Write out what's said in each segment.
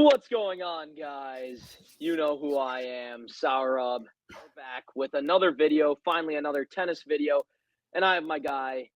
What's going on, guys? You know who I am, Saurabh. We're back with another video, finally another tennis video, and I have my guy,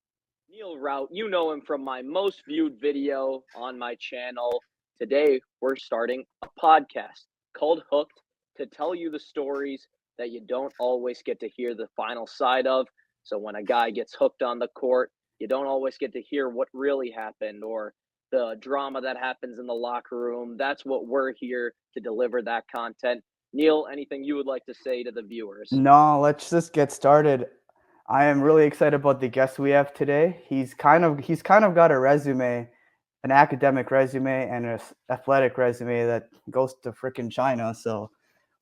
Neil Rout. You know him from my most viewed video on my channel. Today, we're starting a podcast called Hooked to tell you the stories that you don't always get to hear the final side of. So when a guy gets hooked on the court, you don't always get to hear what really happened or the drama that happens in the locker room. That's what we're here to deliver, that content. Neil, anything you would like to say to the viewers? No, let's just get started. I am really excited about the guest we have today. He's kind of got a resume, an academic resume and an athletic resume that goes to frickin' China. So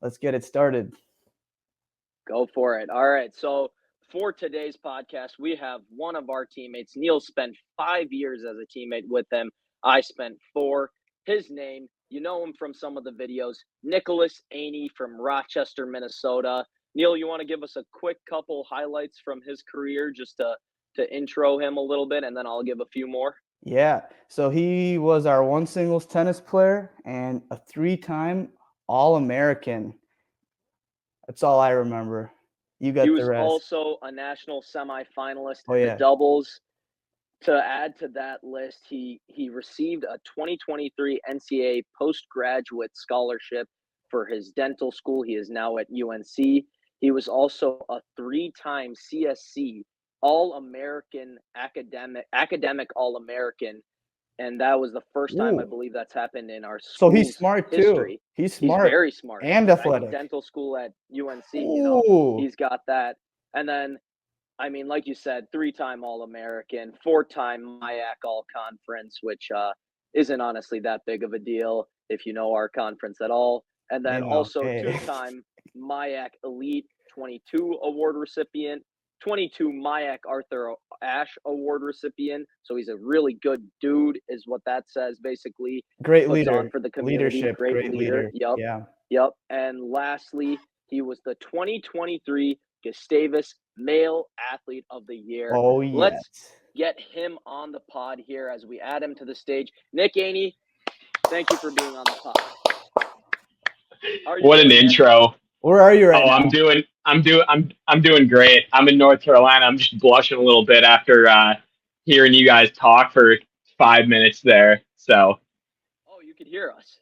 let's get it started. Go for it. All right. So for today's podcast, we have one of our teammates. Neil spent 5 years as a teammate with them. I spent 4. His name, you know him from some of the videos, Nicholas Aney from Rochester, Minnesota. Neil, you want to give us a quick couple highlights from his career just to intro him a little bit, and then I'll give a few more? Yeah. So he was our one singles tennis player and a 3-time All-American. That's all I remember. You got the rest. He was also a national semifinalist in yeah. the doubles. To add to that list, he received a 2023 NCAA postgraduate scholarship for his dental school. He is now at UNC. He was also a 3-time CSC All-American academic All-American, and that was the first time I believe that's happened in our school's So he's smart history. too. He's smart. He's very smart and athletic. Dental school at UNC. You know, he's got that, and then. I mean, like you said, 3-time All-American, 4-time MIAC All-Conference, which isn't honestly that big of a deal if you know our conference at all. And then also 2-time MIAC Elite 22 award recipient, 22 MIAC Arthur Ashe award recipient. So he's a really good dude, is what that says, basically. Great leader. On for the community. Leadership. Great leader. Yep. Yeah. Yep. And lastly, he was the 2023 Gustavus Male Athlete of the Year. Oh, yes. Let's get him on the pod here as we add him to the stage. Nick Aney, thank you for being on the pod. What an intro. Where are you right now? I'm doing great. I'm in North Carolina. I'm just blushing a little bit after hearing you guys talk for 5 minutes there. So. Oh, you could hear us.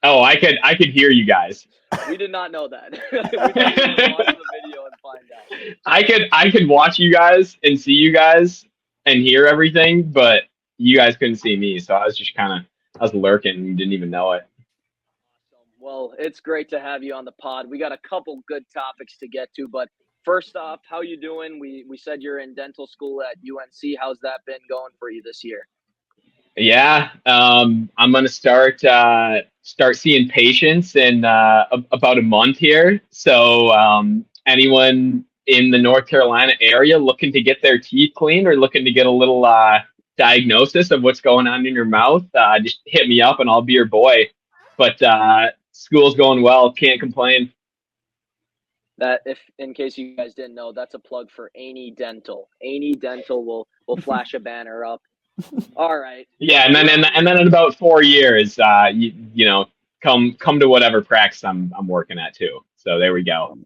Oh, I could hear you guys. We did not know that. We didn't watch the video and find out. I could watch you guys and see you guys and hear everything, but you guys couldn't see me, so I was lurking and didn't even know it. Well, it's great to have you on the pod. We got a couple good topics to get to, but first off, how you doing? We said you're in dental school at UNC. How's that been going for you this year? Yeah, I'm gonna start seeing patients in about a month here. So anyone in the North Carolina area looking to get their teeth cleaned or looking to get a little diagnosis of what's going on in your mouth, just hit me up and I'll be your boy. But school's going well, can't complain. That, if in case you guys didn't know, that's a plug for Aney Dental. Aney Dental will flash a banner up. All right. Yeah, and then in about 4 years, you know, come to whatever practice I'm working at too. So there we go.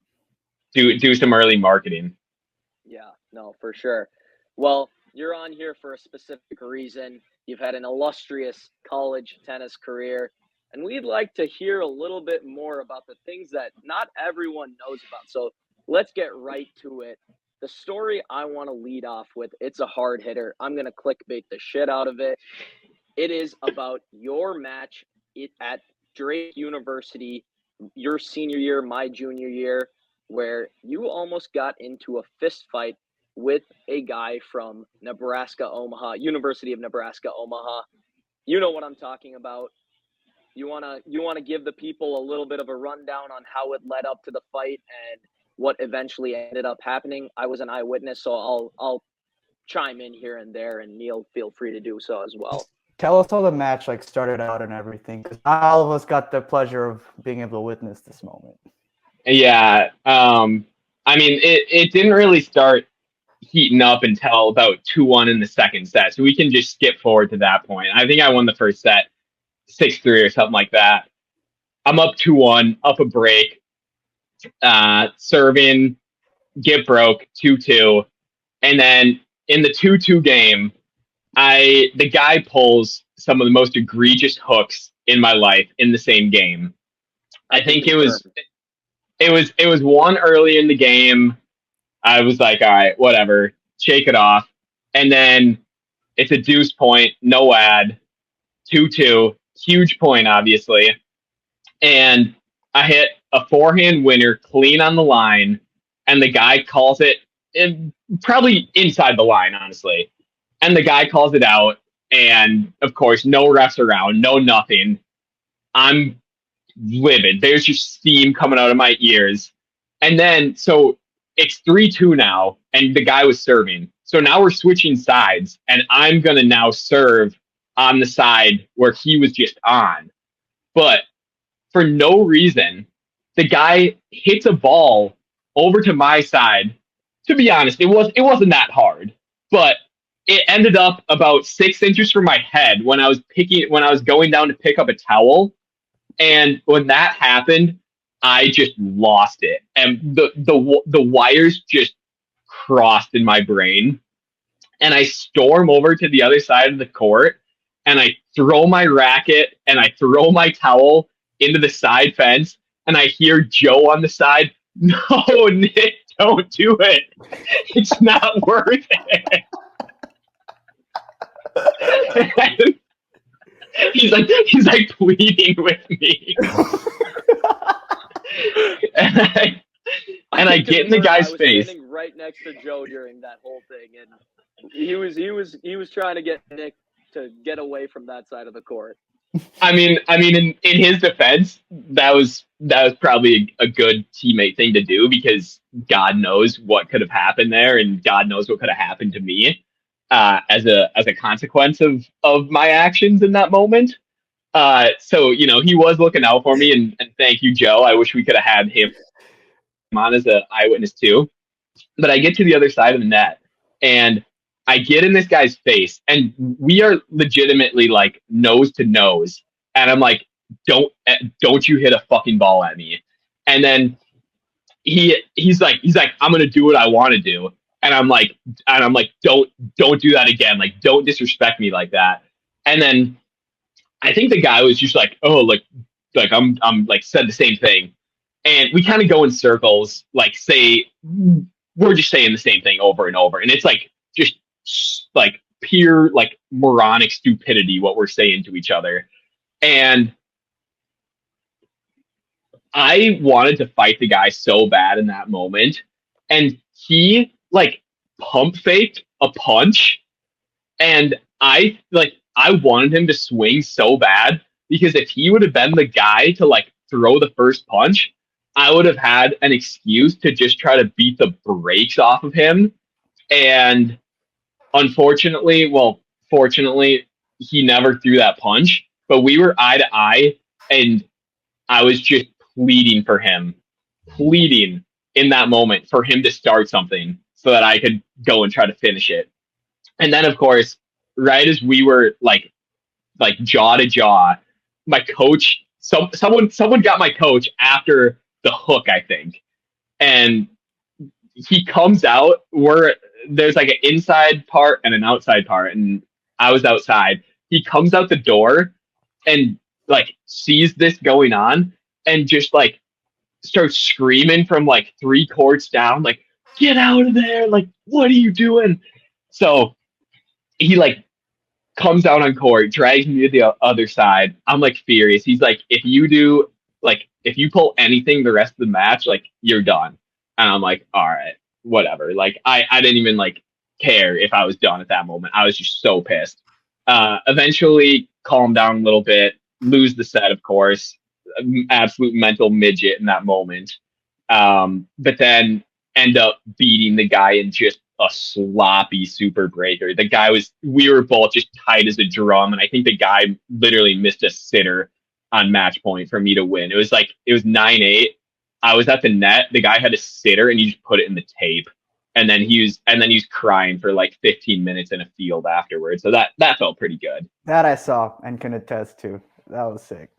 Do some early marketing. Yeah, no, for sure. Well, you're on here for a specific reason. You've had an illustrious college tennis career, and we'd like to hear a little bit more about the things that not everyone knows about. So let's get right to it. The story I want to lead off with, it's a hard hitter. I'm going to clickbait the shit out of it. It is about your match at Drake University, your senior year, my junior year, where you almost got into a fist fight with a guy from Nebraska, Omaha, University of Nebraska, Omaha. You know what I'm talking about. You want to give the people a little bit of a rundown on how it led up to the fight and what eventually ended up happening. I was an eyewitness, so I'll chime in here and there, and Neil, feel free to do so as well. Tell us how the match started out and everything, because all of us got the pleasure of being able to witness this moment. Yeah, I mean, it didn't really start heating up until about 2-1 in the second set, so we can just skip forward to that point. I think I won the first set 6-3 or something like that. I'm up 2-1, up a break, serving, get broke, 2-2. And then in the 2-2 game, the guy pulls some of the most egregious hooks in my life in the same game. I think it was one early in the game. I was like, all right, whatever, shake it off. And then it's a deuce point, no ad, 2-2, huge point, obviously. And I hit a forehand winner clean on the line, and the guy calls it probably inside the line, honestly. And the guy calls it out, and of course, no refs around, no nothing. I'm livid. There's just steam coming out of my ears. And then, so it's 3-2 now, and the guy was serving. So now we're switching sides, and I'm going to now serve on the side where he was just on. But for no reason, the guy hits a ball over to my side. To be honest, it wasn't that hard, but it ended up about 6 inches from my head when I was going down to pick up a towel. And when that happened, I just lost it. And the wires just crossed in my brain. And I storm over to the other side of the court, and I throw my racket and I throw my towel into the side fence, and I hear Joe on the side, "No, Nick, don't do it. It's not worth it." He's like pleading with me. and I get in the guy's face. Standing right next to Joe during that whole thing, and he was trying to get Nick to get away from that side of the court. I mean, in his defense, that was probably a good teammate thing to do, because God knows what could have happened there, and God knows what could have happened to me as a consequence of my actions in that moment. So he was looking out for me, and thank you, Joe. I wish we could have had him on as an eyewitness too. But I get to the other side of the net, and I get in this guy's face, and we are legitimately like nose to nose. And I'm like, don't you hit a fucking ball at me. And then he's like, I'm going to do what I want to do. And I'm like, don't do that again. Like, don't disrespect me like that. And then I think the guy was just like, oh, like I'm like said the same thing. And we kind of go in circles, like we're just saying the same thing over and over. And it's like, just like pure, like moronic stupidity, what we're saying to each other. And I wanted to fight the guy so bad in that moment. And he like pump faked a punch. And I wanted him to swing so bad, because if he would have been the guy to like throw the first punch, I would have had an excuse to just try to beat the brakes off of him. And fortunately, he never threw that punch, but we were eye to eye, and I was just pleading in that moment for him to start something so that I could go and try to finish it. And then, of course, right as we were like jaw to jaw, my coach, someone got my coach after the hook, I think, and he comes out where there's like an inside part and an outside part, and I was outside. He comes out the door and like sees this going on, and just like starts screaming from like 3 courts down, like, "Get out of there! Like, what are you doing?" So he like comes out on court, drags me to the other side. I'm like furious. He's like, if you pull anything the rest of the match, like, you're done. And I'm like, all right, whatever. Like, I didn't even like care if I was done at that moment. I was just so pissed. Eventually calm down a little bit, lose the set, of course. Absolute mental midget in that moment. But then end up beating the guy in just a sloppy super breaker. We were both just tight as a drum, and I think the guy literally missed a sitter on match point for me to win. It was 9-8. I was at the net. The guy had a sitter, and he just put it in the tape. And then he was crying for like 15 minutes in a field afterwards. So that felt pretty good. That I saw and can attest to. was sick.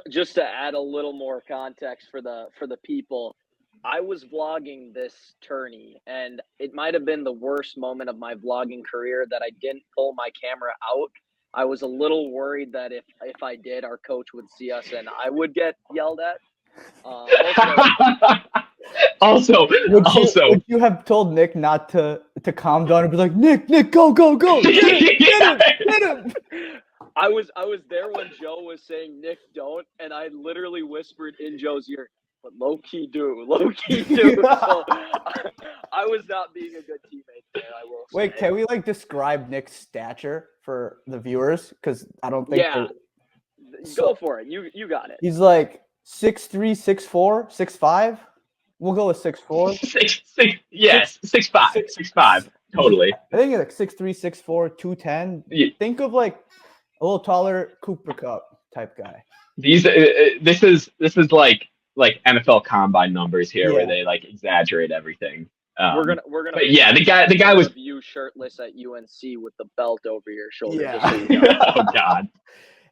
Just to add a little more context for the people, I was vlogging this tourney, and it might have been the worst moment of my vlogging career that I didn't pull my camera out. I was a little worried that if I did, our coach would see us and I would get yelled at. Also, would you have told Nick not to calm down and be like, Nick, go, get him. I was there when Joe was saying, Nick, don't, and I literally whispered in Joe's ear, but low key do. So I was not being a good teammate there, I will say. Wait, can we describe Nick's stature for the viewers? Because I don't think. Yeah, go for it. You got it. He's 6'3", 6'4", 6'5". We'll go with 6'4". 6'6", yes, 6'5", 6'5", totally. I think it's 6'3", 6'4", 210. Yeah. Think of a little taller Cooper Cup type guy. This is like NFL combine numbers here, where they exaggerate everything. We're gonna. But yeah, the guy was you shirtless at UNC with the belt over your shoulder. Yeah. Oh God.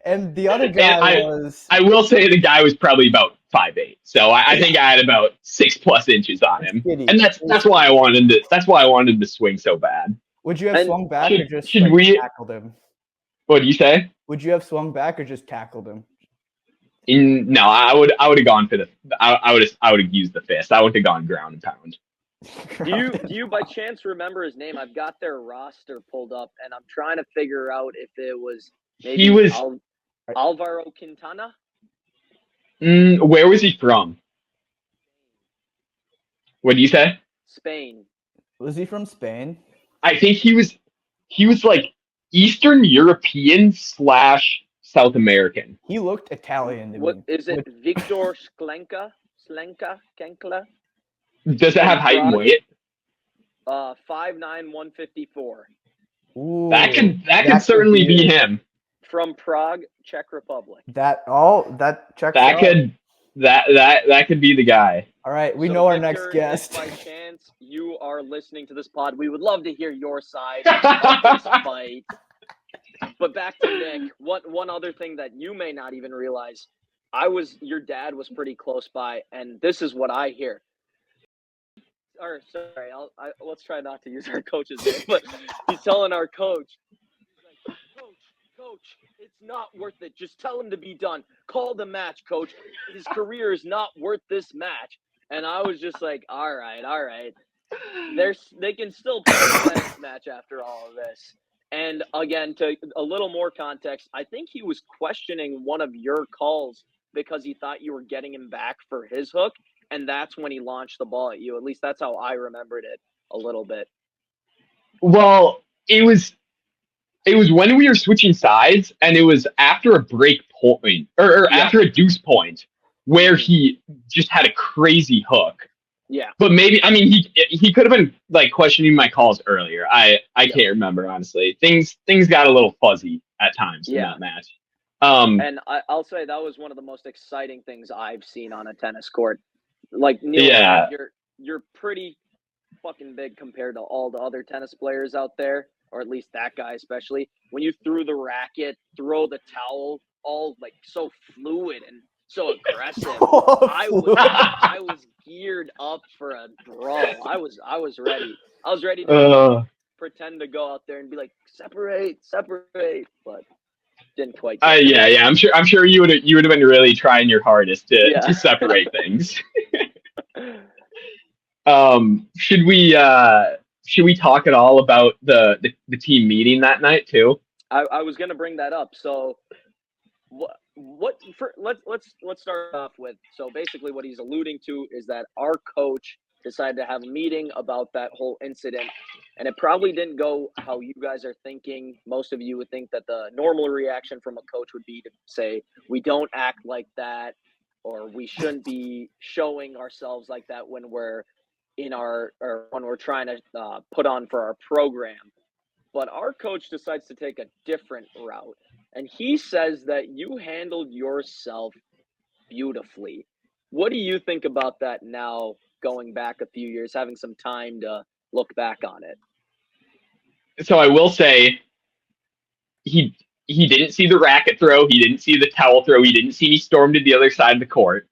And the other guy was. I will say the guy was probably about 5'8", so I think I had about 6+ inches on him, and that's why I wanted to. That's why I wanted to swing so bad. Would you have swung back or just tackled him? What do you say? Would you have swung back or just tackled him? No, I would have gone for the. I would have used the fist. I would have gone ground and pound. Do you by chance remember his name? I've got their roster pulled up, and I'm trying to figure out if it was maybe Alvaro Quintana. Where was he from? What do you say? Spain. Was he from Spain? I think he was Eastern European / South American. He looked Italian to me. What is it? Victor Sklenka? Kenkla? Does it have height and weight? 5'9", 154. Ooh, that could certainly be him. From Prague, Czech Republic. That checks that out. That could be the guy. All right, we know our next guest. If by chance you are listening to this pod, we would love to hear your side of this fight. But back to Nick. One other thing that you may not even realize, your dad was pretty close by, and this is what I hear. Or sorry, let's try not to use our coach's name, but he's telling our coach, he's like, Coach, it's not worth it. Just tell him to be done. Call the match, Coach. His career is not worth this match. And I was just like, all right. They can still play the next match after all of this. And again, to a little more context, I think he was questioning one of your calls because he thought you were getting him back for his hook. And that's when he launched the ball at you. At least that's how I remembered it a little bit. Well, it was when we were switching sides, and it was after a break point or after a deuce point where he just had a crazy hook. Yeah. But maybe, he could have been questioning my calls earlier. I can't remember, honestly. Things got a little fuzzy at times in that match. And I'll say that was one of the most exciting things I've seen on a tennis court. Neil, you're pretty fucking big compared to all the other tennis players out there, or at least that guy especially. When you threw the racket, throw the towel, all so fluid and so aggressive. I was geared up for a brawl. I was ready. I was ready to pretend to go out there and be like, separate, but didn't quite. Yeah. I'm sure you would have been really trying your hardest to separate things. Should we talk at all about the team meeting that night too? I was going to bring that up. So let's start off with, so basically what he's alluding to is that our coach decided to have a meeting about that whole incident, and it probably didn't go how you guys are thinking. Most of you would think that the normal reaction from a coach would be to say, we don't act like that, or we shouldn't be showing ourselves like that when we're when we're trying to put on for our program. But our coach decides to take a different route, and he says that you handled yourself beautifully. What do you think about that now, going back a few years, having some time to look back on it? So I will say he he didn't see the racket throw. He didn't see the towel throw. He didn't see me storm to the other side of the court.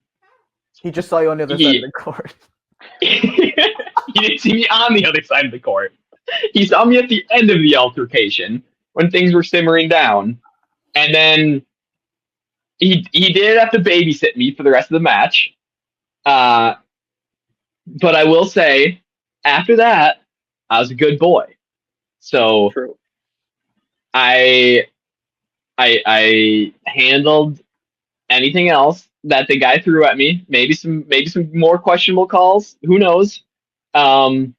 He just saw you on the other side of the court. He didn't see me on the other side of the court. He saw me at the end of the altercation when things were simmering down. And then he did have to babysit me for the rest of the match. But I will say, after that, I was a good boy. So True. I handled anything else that the guy threw at me. Maybe some more questionable calls. Who knows? And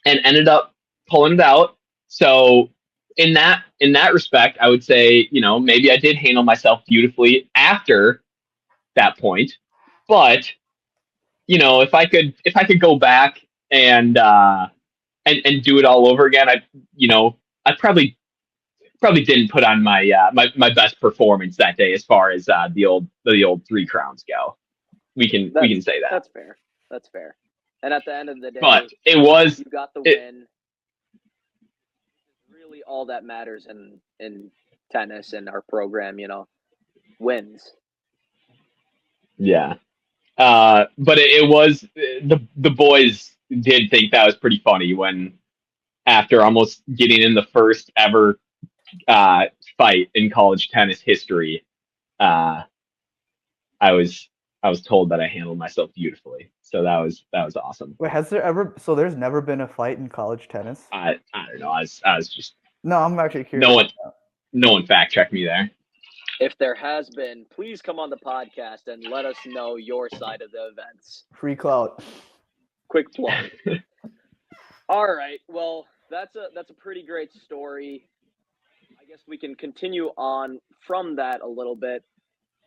ended up pulling it out. So in that respect, I would say, maybe I did handle myself beautifully after that point. But if I could go back and do it all over again, I probably didn't put on my my best performance that day as far as the old 3 crowns go. We can say that. That's fair. That's fair. And at the end of the day, but it was you got the win. Really, all that matters in tennis and our program, wins. Yeah. But it was the boys did think that was pretty funny when, after almost getting in the first ever fight in college tennis history, I was told that I handled myself beautifully. So that was awesome. Wait, there's never been a fight in college tennis? I don't know. I was just. No, I'm actually curious. No one fact checked me there. If there has been, please come on the podcast and let us know your side of the events. Free clout. Quick plug. All right. Well, that's a pretty great story. I guess we can continue on from that a little bit.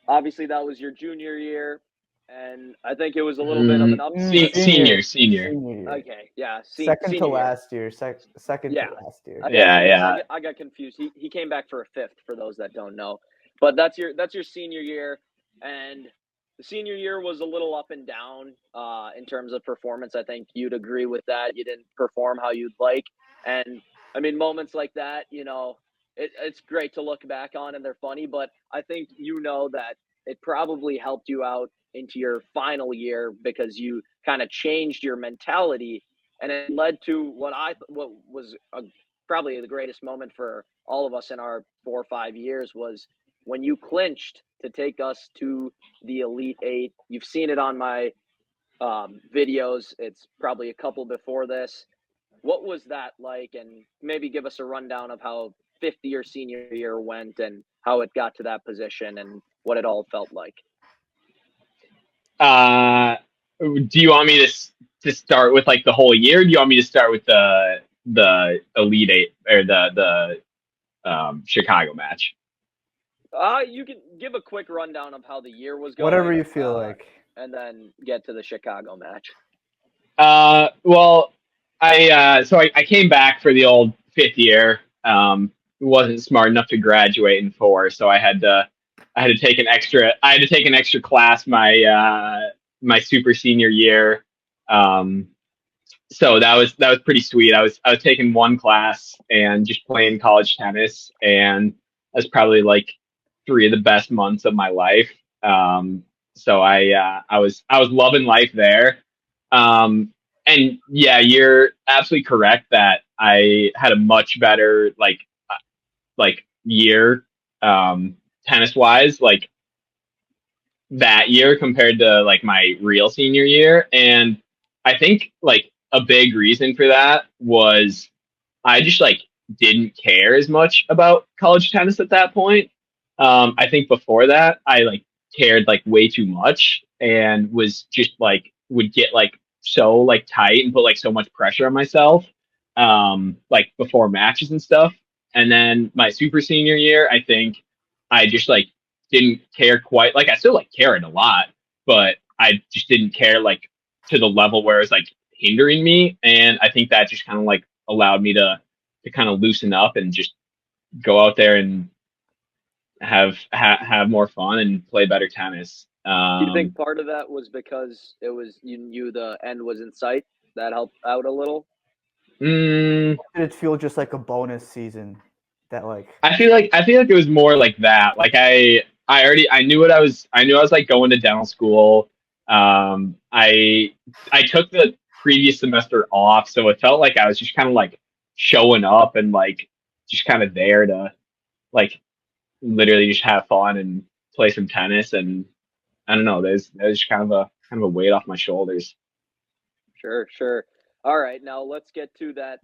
Obviously, that was your junior year, and I think it was a little bit of an upset. Senior. Okay, yeah. Second to last year. Second to last year. Yeah. I got confused. He came back for a 5th, for those that don't know. But that's your senior year, and the senior year was a little up and down in terms of performance. I think you'd agree with that. You didn't perform how you'd like, and I mean, moments like that, it's great to look back on, and they're funny. But I think that it probably helped you out into your final year because you kind of changed your mentality, and it led to what was probably the greatest moment for all of us in our 4 or 5 years was when you clinched to take us to the Elite 8. You've seen it on my videos. It's probably a couple before this. What was that like? And maybe give us a rundown of how 5th year senior year went and how it got to that position and what it all felt like. Do you want me to start with like the whole year? Or do you want me to start with the Elite 8 or the Chicago match? You can give a quick rundown of how the year was going. Whatever you feel like. And then get to the Chicago match. Well, I came back for the old 5th year. Wasn't smart enough to graduate in 4, so I had to take an extra class my super senior year. So that was pretty sweet. I was taking 1 class and just playing college tennis, and that's probably like 3 of the best months of my life. So I was loving life there. And yeah, you're absolutely correct that I had a much better like year tennis wise, like that year compared to like my real senior year. And I think like a big reason for that was I just like didn't care as much about college tennis at that point. I think before that I like cared like way too much and was just like would get like so like tight and put like so much pressure on myself like before matches and stuff. And then my super senior year, I think I just like didn't care quite, like I still like cared a lot, but I just didn't care like to the level where it was like hindering me. And I think that just kind of like allowed me to kind of loosen up and just go out there and have more fun and play better tennis. Do you think part of that was because it was you knew the end was in sight? That helped out a little? Did it feel just like a bonus season? that like I feel like it was more like that. Like I knew what I knew I was like going to dental school. I took the previous semester off, so it felt like I was just kind of like showing up and like just kind of there to like literally just have fun and play some tennis. And I don't know, there's kind of a weight off my shoulders. Sure, sure. All right, now let's get to that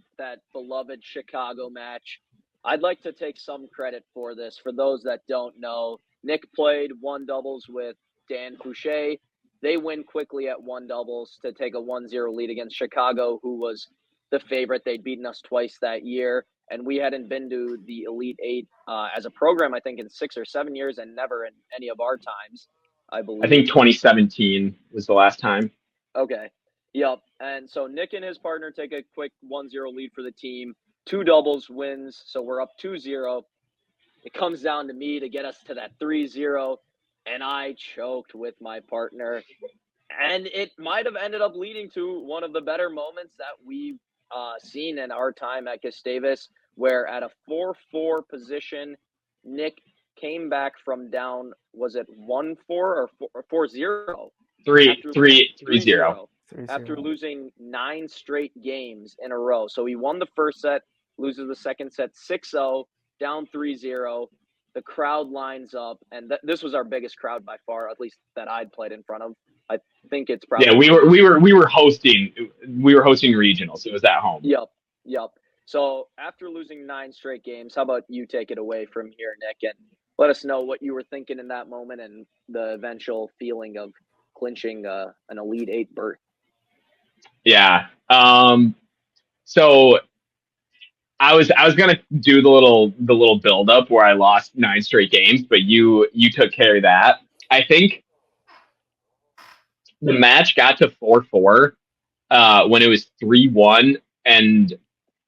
beloved Chicago match. I'd like to take some credit for this. For those that don't know, Nick played one doubles with Dan Fouché. They win quickly at one doubles to take a 1-0 lead against Chicago, who was the favorite. They'd beaten us twice that year, and we hadn't been to the Elite Eight as a program, I think, in 6 or 7 years, and never in any of our times, I I believe. think 2017 was the last time. Okay. Yep. And so Nick and his partner take a quick 1-0 lead for the team. Two doubles wins, so we're up 2-0. It comes down to me to get us to that 3-0, and I choked with my partner. And it might have ended up leading to one of the better moments that we've seen in our time at Gustavus, where at a 4-4 position, Nick came back from down, was it 1-4 or 4-0? Three, After three, three, 3-0. zero. 3-0. After losing 9 straight games in a row. So he won the first set, loses the second set 6-0, down 3-0. The crowd lines up, and this was our biggest crowd by far, at least that I'd played in front of. I think it's probably Yeah, we were hosting regionals. It was at home. Yep. So after losing 9 straight games, how about you take it away from here, Nick, and let us know what you were thinking in that moment and the eventual feeling of clinching an Elite Eight berth. Yeah. So I was gonna do the little build up where I lost 9 straight games, but you took care of that. I think the match got to 4-4 when it was 3-1 and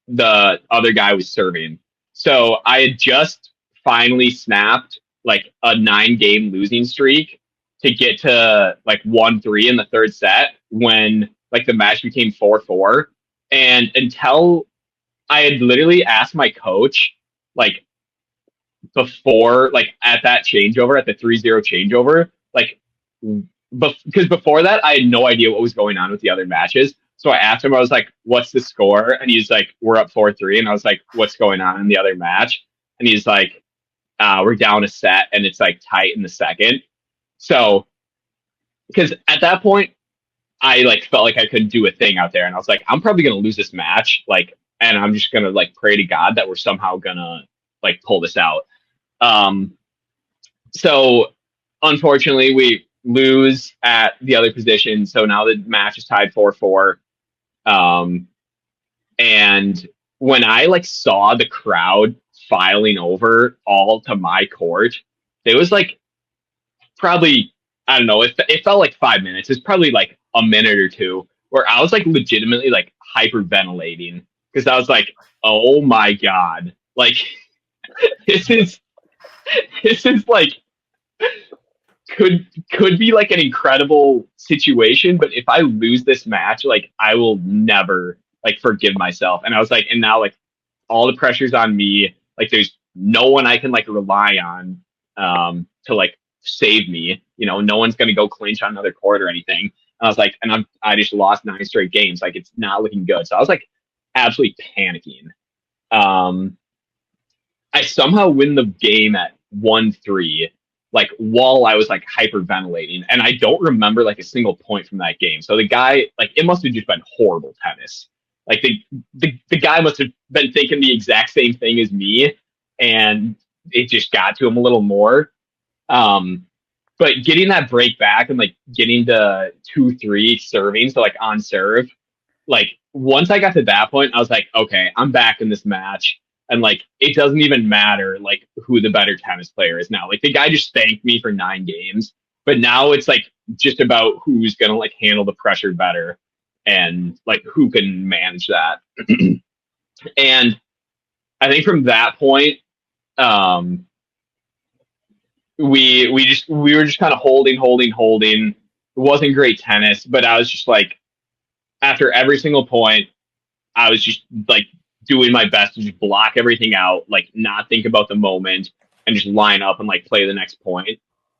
the other guy was serving. So I had just finally snapped like a 9-game losing streak to get to like 1-3 in the third set when like the match became 4-4. And until I had literally asked my coach, like before, like at that changeover, at the 3-0 changeover, like because before that, I had no idea what was going on with the other matches. So I asked him, I was like, what's the score? And he's like, we're up 4-3. And I was like, what's going on in the other match? And he's like, we're down a set and it's like tight in the second. So, because at that point, I like felt like I couldn't do a thing out there. And I was like, I'm probably going to lose this match. Like, and I'm just going to like pray to God that we're somehow going to like pull this out. So unfortunately we lose at the other position. So now the match is tied 4-4. And when I like saw the crowd filing over all to my court, it was like probably, I don't know, it felt like 5 minutes. It's probably like a minute or two where I was like legitimately like hyperventilating because I was like, oh my God, like this is like could be like an incredible situation, but if I lose this match, like I will never like forgive myself. And I was like, and now like all the pressure's on me. Like there's no one I can like rely on to like save me. You know, no one's gonna go clinch on another court or anything. And I was like, and I just lost 9 straight games. Like it's not looking good. So I was like absolutely panicking. I somehow win the game at 1-3, like while I was like hyperventilating, and I don't remember like a single point from that game. So the guy, like, it must have just been horrible tennis. Like the guy must have been thinking the exact same thing as me, and it just got to him a little more. But getting that break back and like getting to 2-3 serving, so like on serve, like once I got to that point, I was like, okay, I'm back in this match. And like, it doesn't even matter like who the better tennis player is now. Like the guy just spanked me for 9 games, but now it's like just about who's going to like handle the pressure better and like who can manage that. And I think from that point, we were just kind of holding. It wasn't great tennis, but I was just like, after every single point, I was just like doing my best to just block everything out, like not think about the moment and just line up and like play the next point.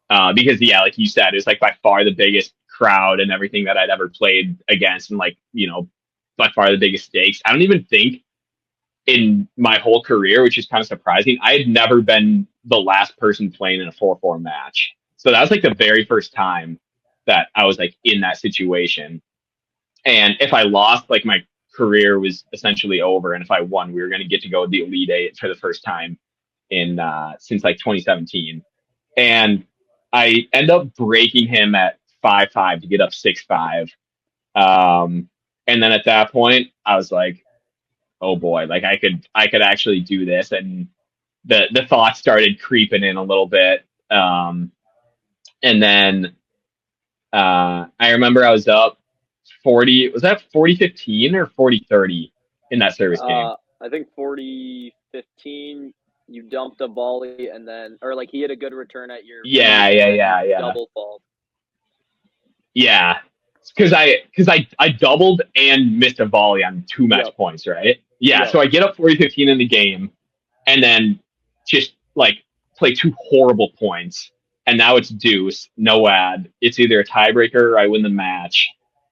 Because yeah, like you said, it's like by far the biggest crowd and everything that I'd ever played against, and like, you know, by far the biggest stakes. I don't even think in my whole career, which is kind of surprising, I had never been the last person playing in a 4-4 match. So that was like the very first time that I was like in that situation. And if I lost, like my career was essentially over. And if I won, we were going to get to go to the Elite Eight for the first time in since like 2017. And I end up breaking him at 5-5 to get up 6-5. And then at that point, I was like, oh boy, like I could actually do this. And the thoughts started creeping in a little bit. And then I remember I was up 40, was that 40-15 or 40-30 in that service game? I think 40-15, you dumped a volley and then, or like he had a good return at your Yeah. double fault. Yeah. Because I doubled and missed a volley on 2 match points, right? Yeah. So I get up 40-15 in the game and then just like play 2 horrible points. And now it's deuce, no ad. It's either a tiebreaker or I win the match.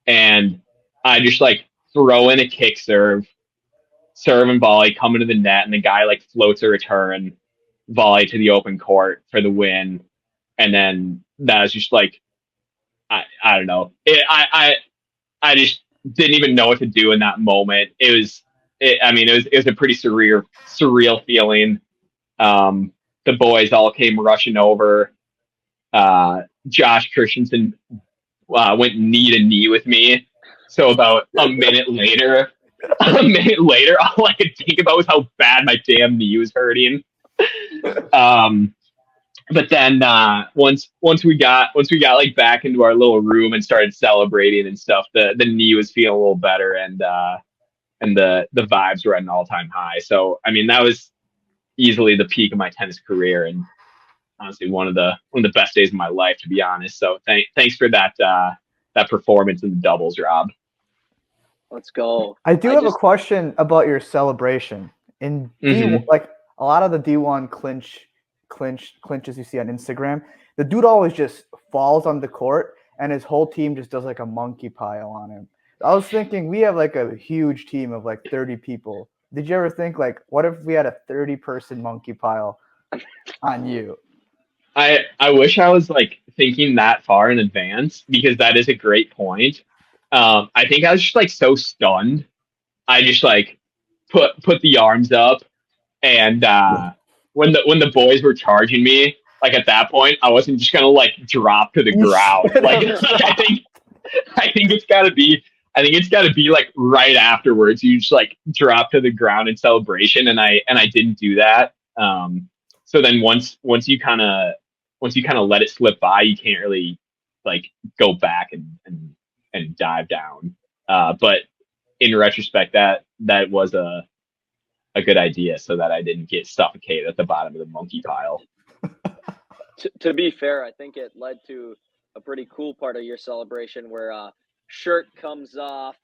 And I just like throw in a kick serve and volley, come into the net, and the guy like floats a return, volley to the open court for the win. And then that was just like, I don't know. I just didn't even know what to do in that moment. It was a pretty surreal feeling. The boys all came rushing over. Josh Christensen went knee to knee with me. So about a minute later, all I could think about was how bad my damn knee was hurting. But then once we got like back into our little room and started celebrating and stuff, the knee was feeling a little better, and the vibes were at an all-time high. So I mean, that was easily the peak of my tennis career, and honestly one of the best days of my life, to be honest. So thanks for that performance in the doubles, Rob. Let's go. I have a question about your celebration in like a lot of the D1 clinches you see on Instagram. The dude always just falls on the court and his whole team just does like a monkey pile on him. I was thinking, we have like a huge team of like 30 people. Did you ever think like, what if we had a 30-person monkey pile on you? I wish I was like thinking that far in advance, because that is a great point. I think I was just like so stunned. I just like put the arms up, and when the boys were charging me, like at that point, I wasn't just gonna like drop to the ground. Like I think it's gotta be like right afterwards. You just like drop to the ground in celebration, and I didn't do that. So then once you kind of let it slip by, you can't really like go back and dive down. But in retrospect, that was a good idea, so that I didn't get suffocated at the bottom of the monkey pile. To be fair, I think it led to a pretty cool part of your celebration where shirt comes off,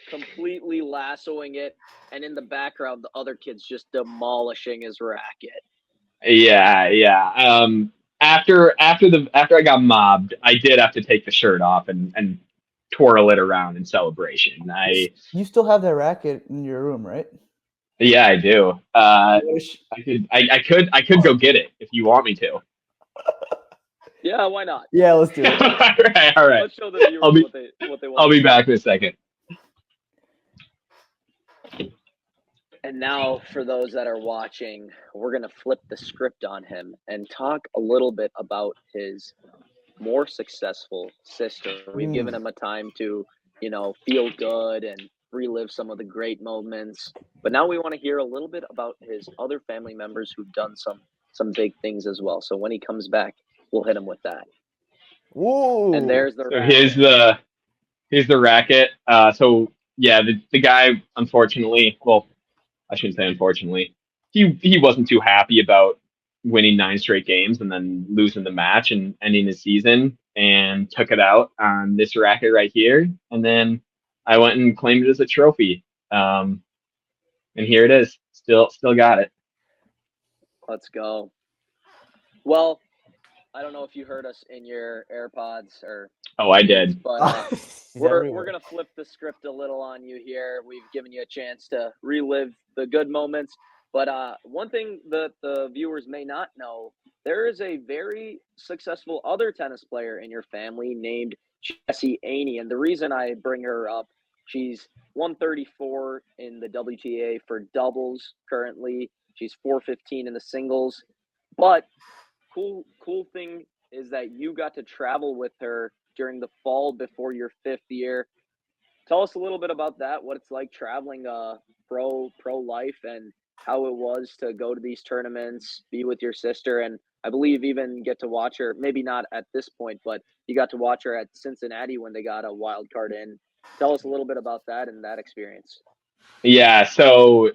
completely lassoing it, and in the background, the other kid's just demolishing his racket. Yeah. After I got mobbed, I did have to take the shirt off and twirl it around in celebration. You still have that racket in your room, right? Yeah, I do. I could go get it if you want me to. Yeah, why not? Yeah, let's do it. All right. Let's show the viewers what they want. I'll be back in a second. And now, for those that are watching, we're going to flip the script on him and talk a little bit about his more successful sister. We've given him a time to, feel good and relive some of the great moments. But now we want to hear a little bit about his other family members who've done some big things as well. So when he comes back, we'll hit him with that. Whoa! And there's the racket. Here's the racket. So yeah, the guy, unfortunately, well, I shouldn't say unfortunately, he wasn't too happy about winning 9 straight games and then losing the match and ending the season, and took it out on this racket right here. And then I went and claimed it as a trophy. and here it is. Still got it. Let's go. Well, I don't know if you heard us in your AirPods or Oh, I Beats, did. but He's we're everywhere. gonna flip the script a little on you here. We've given you a chance to relive the good moments, but one thing that the viewers may not know, there is a very successful other tennis player in your family named Jessie Aney, and the reason I bring her up, she's 134 in the WTA for doubles currently. She's 415 in the singles, but cool thing is that you got to travel with her during the fall before your 5th year. Tell us a little bit about that, what it's like traveling pro life, and how it was to go to these tournaments, be with your sister, and I believe even get to watch her, maybe not at this point, but you got to watch her at Cincinnati when they got a wild card in. Tell us a little bit about that and that experience. Yeah. So,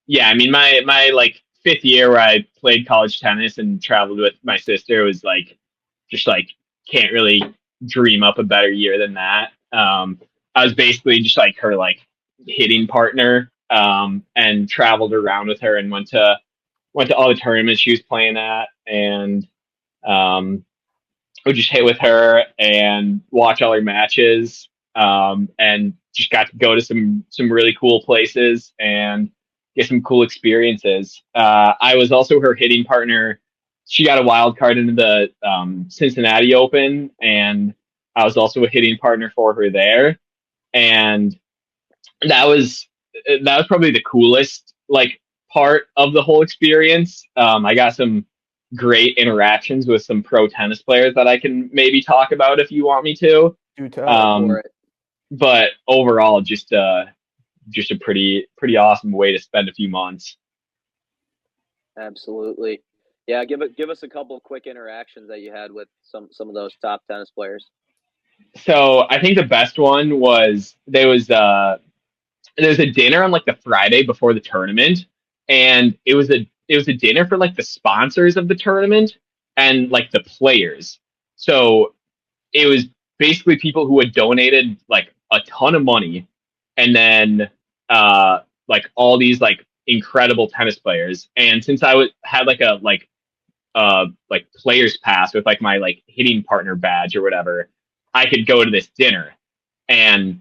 yeah, I mean, my like 5th year where I played college tennis and traveled with my sister was like, just like, can't really dream up a better year than that. I was basically just like her like hitting partner, and traveled around with her and went to all the tournaments she was playing at, and um, would just hit with her and watch all her matches, and just got to go to some really cool places and get some cool experiences. I was also her hitting partner. She got a wild card into the Cincinnati Open, and I was also a hitting partner for her there. And that was that was probably the coolest like part of the whole experience. I got some great interactions with some pro tennis players that I can maybe talk about if you want me to. Do Go tell. for Um, it. but overall, just a pretty awesome way to spend a few months. Absolutely. Yeah, give us a couple of quick interactions that you had with some of those top tennis players. So I think the best one was there was a dinner on like the Friday before the tournament, and it was a dinner for like the sponsors of the tournament and like the players. So it was basically people who had donated like a ton of money, and then like all these like incredible tennis players. And since I was had like players pass with like my like hitting partner badge or whatever, I could go to this dinner. And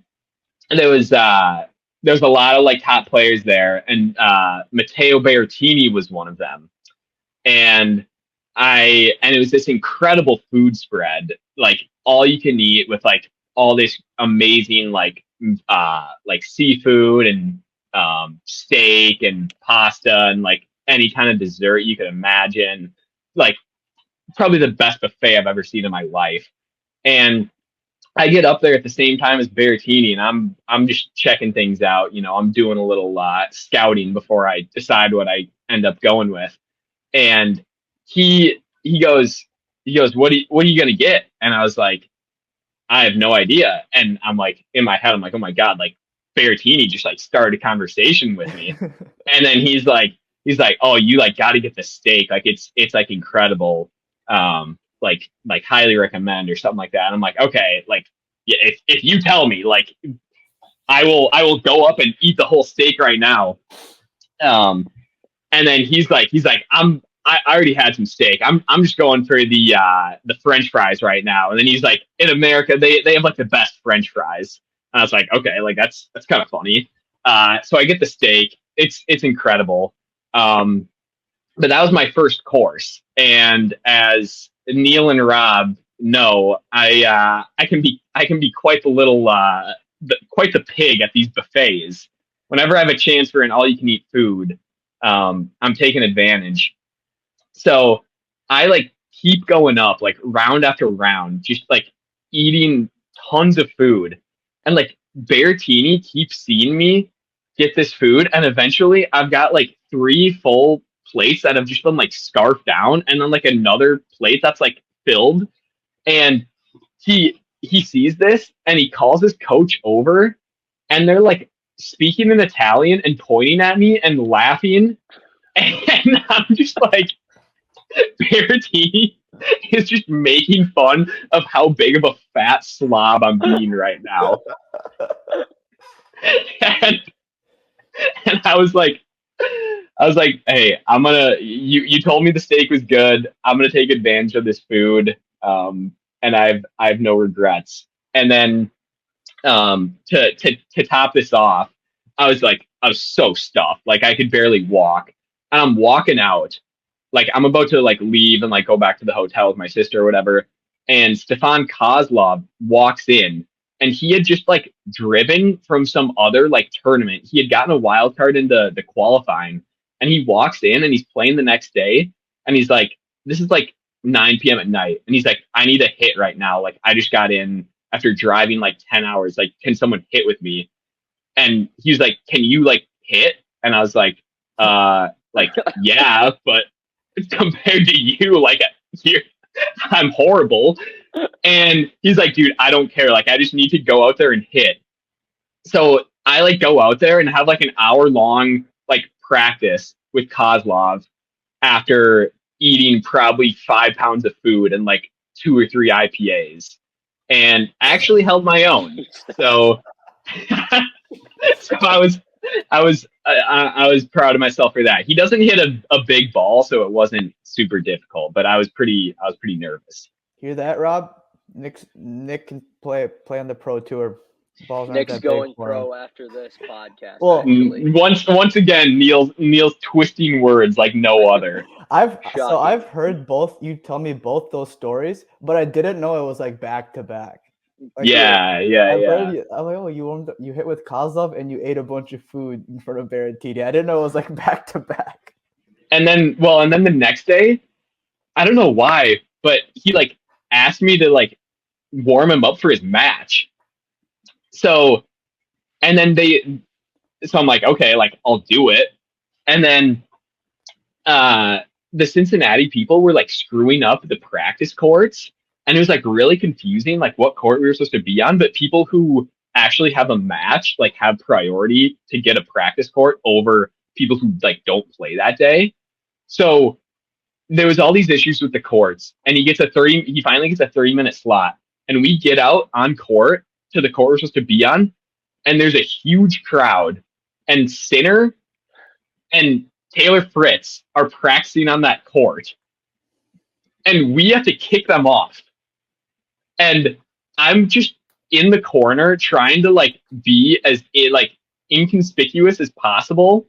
there was a lot of like top players there, and Matteo Berrettini was one of them. And it was this incredible food spread, like all you can eat with like all this amazing like seafood and steak and pasta and like any kind of dessert you could imagine. Like probably the best buffet I've ever seen in my life. And I get up there at the same time as Berrettini, and I'm just checking things out. I'm doing a little scouting before I decide what I end up going with. And he goes, what are you gonna get? And I was like, I have no idea. And I'm like, in my head, I'm like, oh my god, like Berrettini just like started a conversation with me. And then he's like, oh, you like got to get the steak, like it's like incredible, like highly recommend or something like that. And I'm like, okay, like yeah, if you tell me, like I will go up and eat the whole steak right now. um and then he's like I already had some steak. I'm just going for the French fries right now. And then he's like, in America they have like the best French fries. And I was like, okay, like that's kind of funny. So I get the steak. It's incredible. Um, but that was my first course. And as Neil and Rob know, I can be quite quite the pig at these buffets. Whenever I have a chance for an all you can eat food, I'm taking advantage. So I like keep going up like round after round, just like eating tons of food. And like Berrettini keeps seeing me get this food, and eventually I've got like 3 full plates that have just been like scarfed down, and then like another plate that's like filled. And he sees this and he calls his coach over, and they're like speaking in Italian and pointing at me and laughing. And I'm just like, Berrettini is just making fun of how big of a fat slob I'm being right now. and, And I was like, hey, you told me the steak was good. I'm gonna take advantage of this food. And I have no regrets. And then to top this off, I was so stuffed, like I could barely walk, and I'm walking out, like I'm about to like leave and like go back to the hotel with my sister or whatever, and Stefan Kozlov walks in, and he had just like driven from some other like tournament. He had gotten a wild card into the qualifying, and he walks in and he's playing the next day, and he's like, this is like 9 p.m. at night, and he's like, I need a hit right now. Like I just got in after driving like 10 hours. Like, can someone hit with me? And he was like, can you like hit? And I was like, yeah, but compared to you, like, you're, I'm horrible. And he's like, dude, I don't care. Like, I just need to go out there and hit. So I like go out there and have like an hour long like practice with Kozlov after eating probably 5 pounds of food and like 2 or 3 IPAs, and I actually held my own. So, so I was proud of myself for that. He doesn't hit a big ball, so it wasn't super difficult, but I was pretty nervous. Hear that, Rob? Nick can play on the pro tour. Balls Nick's going pro after this podcast. Well, once again, Neil's twisting words like no other. I've heard both. You tell me both those stories, but I didn't know it was like back to back. Like, yeah. I'm like, oh, you hit with Kozlov and you ate a bunch of food in front of Berrettini. I didn't know it was like back to back. And then the next day, I don't know why, but he like asked me to like warm him up for his match. So I'm like, okay, like I'll do it. And then the Cincinnati people were like screwing up the practice courts, and it was like really confusing, like what court we were supposed to be on. But people who actually have a match like have priority to get a practice court over people who like don't play that day. So there was all these issues with the courts, and he finally gets a 30-minute slot, and we get out on court to the court we're supposed to be on, and there's a huge crowd, and Sinner and Taylor Fritz are practicing on that court, and we have to kick them off. And I'm just in the corner trying to like be as like inconspicuous as possible,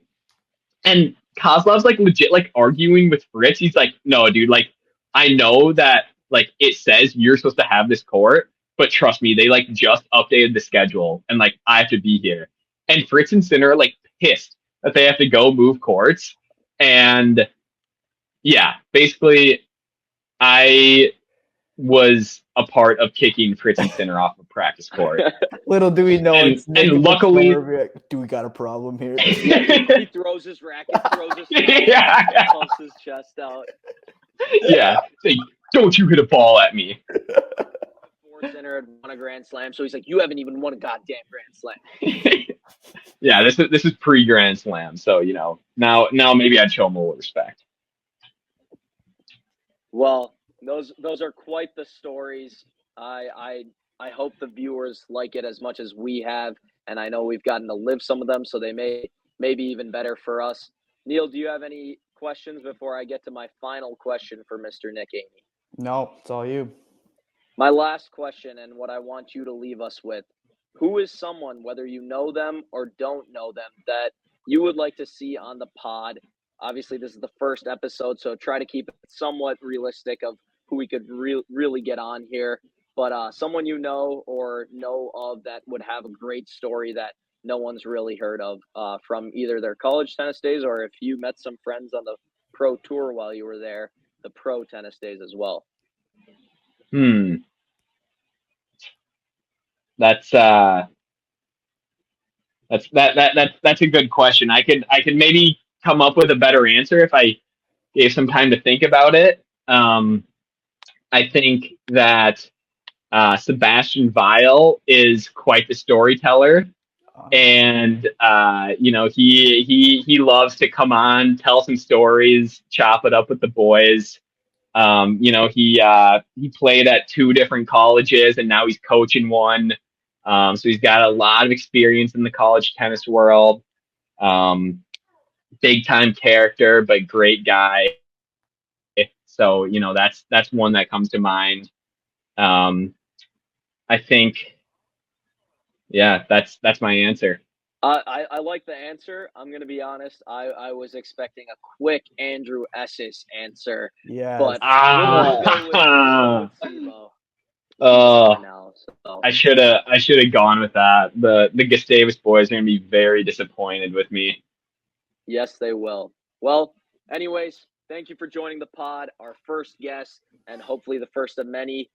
and Kozlov's like legit like arguing with Fritz. He's like, no, dude, like I know that like it says you're supposed to have this court, but trust me, they like just updated the schedule, and like I have to be here. And Fritz and Sinner are like pissed that they have to go move courts. And yeah, basically I was a part of kicking Fritz and Sinner off of practice court. Little do we know, and luckily, do we got a problem here? He throws his racket, throws his pulls his chest out. Yeah, say, don't you hit a ball at me. Sinner had won a Grand Slam, so he's like, you haven't even won a goddamn Grand Slam. Yeah, this is pre-Grand Slam, so you know now maybe I'd show him a little respect. Well, those are quite the stories. I hope the viewers like it as much as we have, and I know we've gotten to live some of them, so they may be even better for us. Neil, do you have any questions before I get to my final question for Mr. Nick Aney? No, it's all you. My last question, and what I want you to leave us with: who is someone, whether you know them or don't know them, that you would like to see on the pod? Obviously, this is the first episode, so try to keep it somewhat realistic of who we could really get on here. But someone you know or know of that would have a great story that no one's really heard of from either their college tennis days, or if you met some friends on the pro tour while you were there, the pro tennis days as well. That's a good question. I could maybe come up with a better answer if I gave some time to think about it. I think that Sebastian Weil is quite the storyteller, and you know, he loves to come on, tell some stories, chop it up with the boys. You know, he played at 2 different colleges, and now he's coaching one. So he's got a lot of experience in the college tennis world. Big time character, but great guy. So, that's one that comes to mind. I think, yeah, that's my answer. I like the answer. I'm going to be honest. I was expecting a quick Andrew Esses answer, Yes. but we'll go with SIBO. Oh, For now, so. I should have gone with that. The Gustavus boys are gonna be very disappointed with me. Yes, they will. Well, anyways, thank you for joining the pod, our first guest, and hopefully the first of many.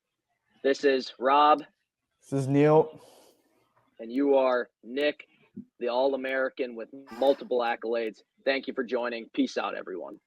This is Rob. This is Neil. And you are Nick, the All-American with multiple accolades. Thank you for joining. Peace out, everyone.